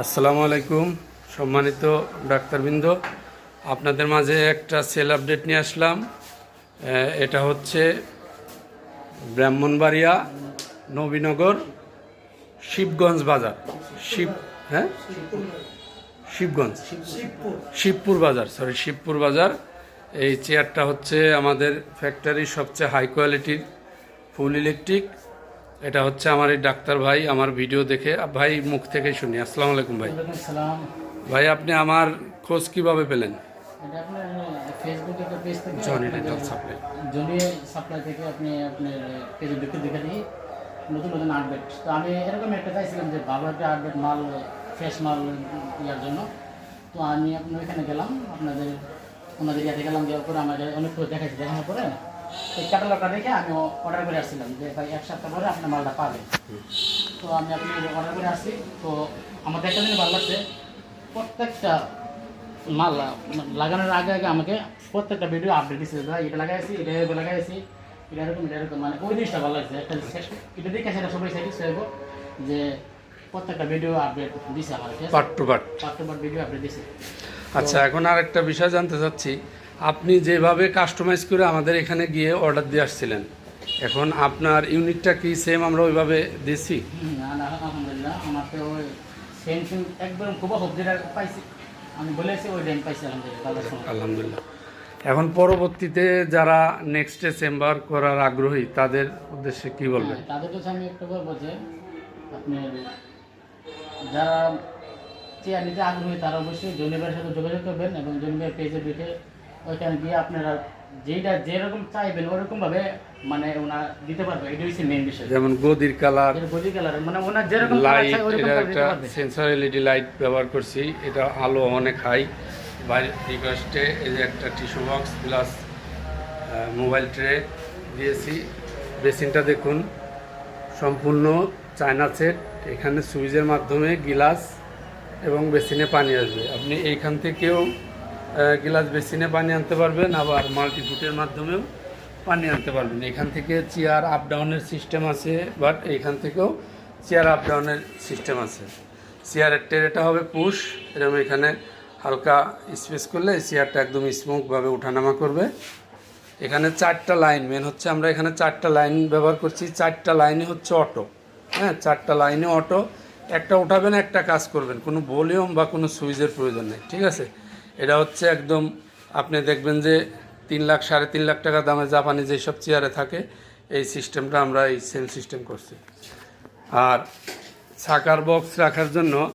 আসসালামু আলাইকুম সম্মানিত ডাক্তারবৃন্দ, আপনাদের মাঝে একটা সেল আপডেট নিয়ে আসলাম। এটা হচ্ছে ব্রাহ্মণবাড়িয়া নবীনগর শিবগঞ্জ বাজার। হ্যাঁ, শিবগঞ্জ শিবপুর বাজার, শিবপুর বাজার। এই চেয়ারটা হচ্ছে আমাদের ফ্যাক্টরির সবচেয়ে হাই কোয়ালিটির ফুল ইলেকট্রিক। এটা হচ্ছে আমার এই ডাক্তার ভাই আমার ভিডিও দেখে, ভাই মুখ থেকে শুনি। আসসালামু আলাইকুম ভাই। ভাই আপনি আমার খোঁজ কিভাবে পেলেন? এটা আপনার ফেসবুকে একটা পেজ থেকে Johnny dental supply. Johnny supply থেকে আপনি আপনার পেজে দেখে দিই নতুন নতুন আপডেট। তো আমি এরকম একটা চাইছিলাম যে ভালো একটা আপডেট মাল, ফ্রেশ মাল ইয়ার জন্য। তো আমি আপনার ওইখানে গেলাম, ওনাদের ইয়াতে গেলাম, যাওয়ার পরে আমাকে অনেক কিছু দেখাচ্ছি। দেখানোর পরে এই ক্যাটালগটা দেখে আমি অর্ডার করে আসছিলাম যে ভাই এক সপ্তাহ পরে আপনার মালটা পাবেন। তো আমি আপনি অর্ডার করে আসছি। তো আমাদের একটা জিনিস ভালো লাগছে, প্রত্যেকটা মাল লাগানোর আগে আগে আমাকে প্রত্যেকটা ভিডিও আপডেট দিচ্ছে। ভাই এটা লাগাইছি, এটা লাগাইছি, এটা এরকম মানে ওই জিনিসটা ভালো লাগছে। একটা এটা দেখে সেটা সবাই স্যাটিসফাই হবো যে প্রত্যেকটা ভিডিও আপডেট দিছে আমাকে, part two part video update দিছে। আচ্ছা, এখন আর একটা বিষয় জানতে চাচ্ছি, আপনি যেভাবে কাস্টমাইজ করে আমাদের এখানে গিয়ে অর্ডার দিয়ে আসছিলেন, এখন আপনার ইউনিটটা কি সেম আমরা ওইভাবে দিছি? আলহামদুলিল্লাহ, আমার তো ওই সেম একদম খুব হোক যেটা পাইছি আমি বলেছি ওই টাইম পাইছি। আলহামদুলিল্লাহ। এখন পরবর্তীতে যারা নেক্সটে চেম্বার করার আগ্রহী তাদের উদ্দেশ্যে কি বলবেন? তাদের কাছে আমি একটা বলবো যে আপনি যারা চেয়ার নিতে আগ্রহী তারা অবশ্যই জনিবার সাথে যোগাযোগ করবেন এবং জনিবার পেজে দেখে ওইখানে গিয়ে আপনারা যেটা যেরকম চাইবেন ওরকমভাবে মানে ওনার দিতে পারবে। এটা হচ্ছে মেইন বিষয়। যেমন গদির কালার, মানে ওনার যেরকম লাইট, এটা একটা সেন্সর এলইডি লাইট ব্যবহার করছি, এটা আলো অনেক হাই। বাইরের রিকোয়েস্টে এই যে একটা tissue box plus mobile tray দিয়েছি। বেসিনটা দেখুন সম্পূর্ণ চায়না সেট। এখানে সুইচের মাধ্যমে গিলাস এবং বেসিনে পানি আসবে। আপনি এইখান থেকেও গিলাস বেসিনে পানি আনতে পারবেন, আবার মাল্টিফুটের মাধ্যমেও পানি আনতে পারবেন। এখান থেকে চেয়ার আপ ডাউনের সিস্টেম আছে, বাট এইখান থেকেও চেয়ার আপ ডাউনের সিস্টেম আছে। চেয়ারের ট্রেটা হবে পুশ, এরকম এখানে হালকা স্পেস করলে চেয়ারটা একদম স্মুথভাবে ওঠানামা করবে। এখানে 4টা লাইন মেন হচ্ছে, আমরা এখানে 4টা লাইন ব্যবহার করছি। 4টা লাইনই হচ্ছে অটো। হ্যাঁ, 4টা লাইনে অটো। একটা উঠাবেন, একটা কাজ করবেন, কোনো ভলিউম বা কোনো সুইচের প্রয়োজন নেই। ঠিক আছে, এটা হচ্ছে একদম আপনি দেখবেন যে 3 লাখ 3.5 লাখ টাকা দামে জাপানি যেসব চেয়ারে থাকে এই সিস্টেমটা আমরা এই সেম সিস্টেম করছি। আর ছাকার বক্স রাখার জন্য